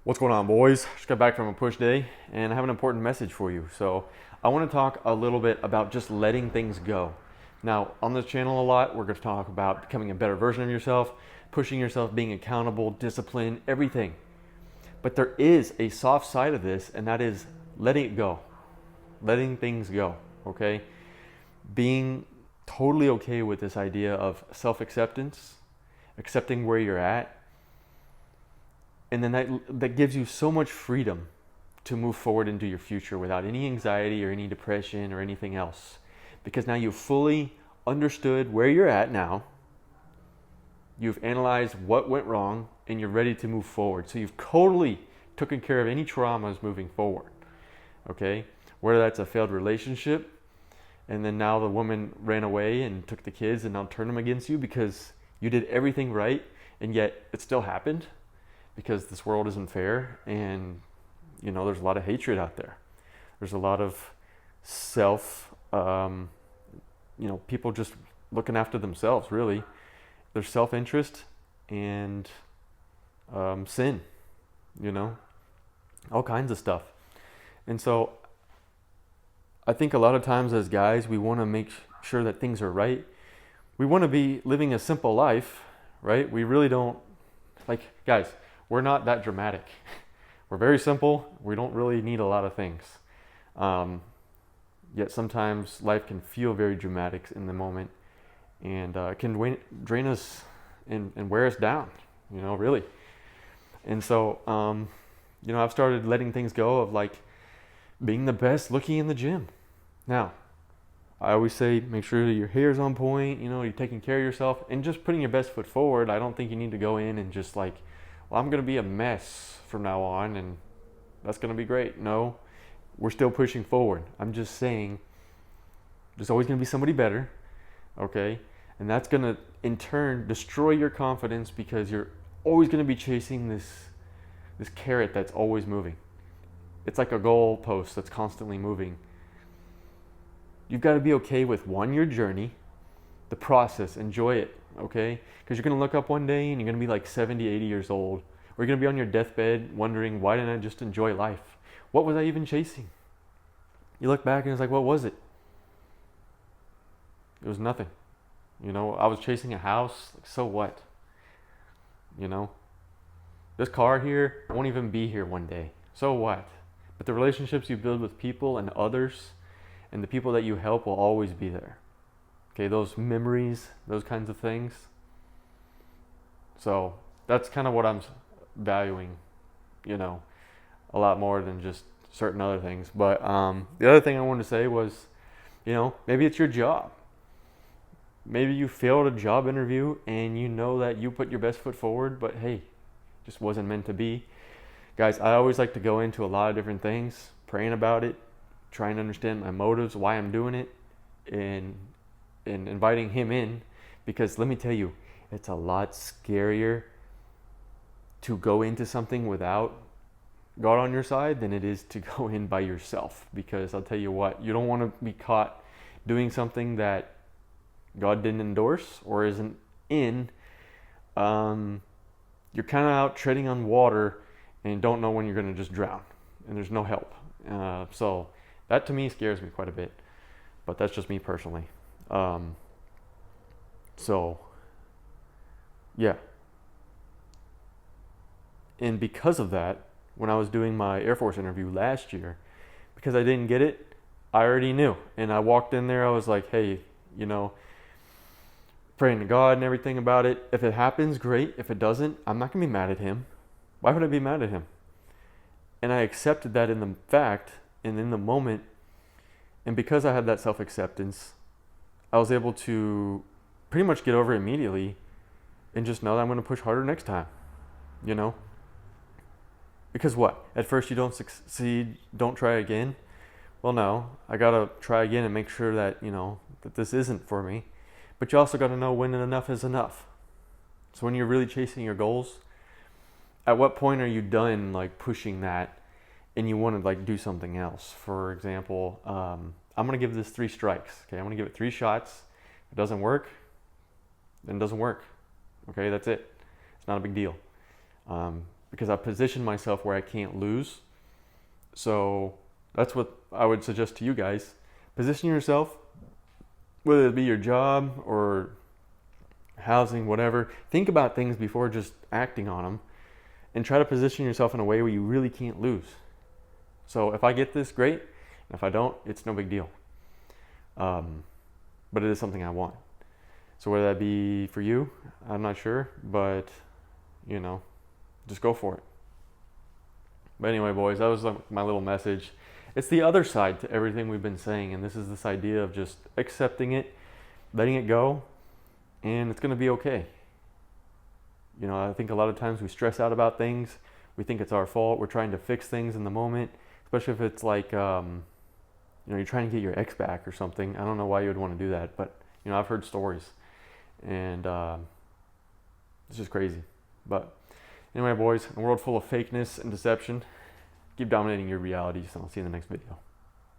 What's going on, boys? Just got back from a push day and I have an important message for you. So, I want to talk a little bit about just letting things go. Now, on this channel, a lot, we're going to talk about becoming a better version of yourself, pushing yourself, being accountable, discipline, everything. But there is a soft side of this, and that is letting it go, letting things go, okay? Being totally okay with this idea of self acceptance, accepting where you're at, and then that gives you so much freedom to move forward into your future without any anxiety or any depression or anything else, because now you've fully understood where you're at now, you've analyzed what went wrong, and you're ready to move forward. So you've totally taken care of any traumas moving forward, okay? Whether that's a failed relationship, and then now the woman ran away and took the kids and now turned them against you because you did everything right, and yet it still happened because this world isn't fair, and there's a lot of hatred out there. There's a lot of people just looking after themselves, really. There's self-interest and sin, all kinds of stuff. And so I think a lot of times as guys, we want to make sure that things are right. We want to be living a simple life, right? We really don't, guys, we're not that dramatic. We're very simple. We don't really need a lot of things. Yet sometimes life can feel very dramatic in the moment, and it can drain us and wear us down, really. And so, I've started letting things go of being the best looking in the gym. Now, I always say make sure that your hair's on point, you're taking care of yourself and just putting your best foot forward. I don't think you need to go in and just I'm going to be a mess from now on and that's going to be great. No, we're still pushing forward. I'm just saying there's always going to be somebody better, okay? And that's going to, in turn, destroy your confidence because you're always going to be chasing this carrot that's always moving. It's like a goal post that's constantly moving. You've got to be okay with, your journey, the process, enjoy it, okay? Because you're going to look up one day and you're going to be 70, 80 years old. Or you're going to be on your deathbed wondering, why didn't I just enjoy life? What was I even chasing? You look back and it's what was it? It was nothing. I was chasing a house. So what? This car here won't even be here one day. So what? But the relationships you build with people and others and the people that you help will always be there. Okay, those memories, those kinds of things. So that's kind of what I'm valuing, a lot more than just certain other things. But the other thing I wanted to say was, maybe it's your job. Maybe you failed a job interview and you know that you put your best foot forward, but hey, just wasn't meant to be. Guys, I always like to go into a lot of different things, praying about it, trying to understand my motives, why I'm doing it, and inviting him in, because let me tell you, it's a lot scarier to go into something without God on your side than it is to go in by yourself. Because I'll tell you what, you don't want to be caught doing something that God didn't endorse or isn't in. You're kind of out treading on water and don't know when you're going to just drown, and there's no help. So that to me scares me quite a bit, but that's just me personally. So yeah. And because of that, when I was doing my Air Force interview last year, because I didn't get it, I already knew. And I walked in there, I was like, hey, praying to God and everything about it. If it happens, great. If it doesn't, I'm not going to be mad at him. Why would I be mad at him? And I accepted that in the fact and in the moment. And because I had that self-acceptance, I was able to pretty much get over it immediately and just know that I'm going to push harder next time, Because what? At first you don't succeed, don't try again? Well, no, I got to try again and make sure that, that this isn't for me. But you also got to know when enough is enough. So when you're really chasing your goals, at what point are you done pushing that and you want to do something else? For example, I'm going to give this 3 strikes. Okay, I'm going to give it 3 shots. If it doesn't work, then it doesn't work. Okay, that's it. It's not a big deal. because I position myself where I can't lose. So that's what I would suggest to you guys. Position yourself, whether it be your job or housing, whatever. Think about things before just acting on them, and try to position yourself in a way where you really can't lose. So if I get this, great. And if I don't, it's no big deal. But it is something I want. So whether that be for you, I'm not sure, but you know, just go for it. But anyway, boys, that was like my little message. It's the other side to everything we've been saying, and this is this idea of just accepting it, letting it go, and it's going to be okay. You know, I think a lot of times we stress out about things. We think it's our fault. We're trying to fix things in the moment, especially if it's like, you know, you're trying to get your ex back or something. I don't know why you would want to do that, but you know, I've heard stories, and it's just crazy. But anyway, boys, in a world full of fakeness and deception, keep dominating your realities, and I'll see you in the next video.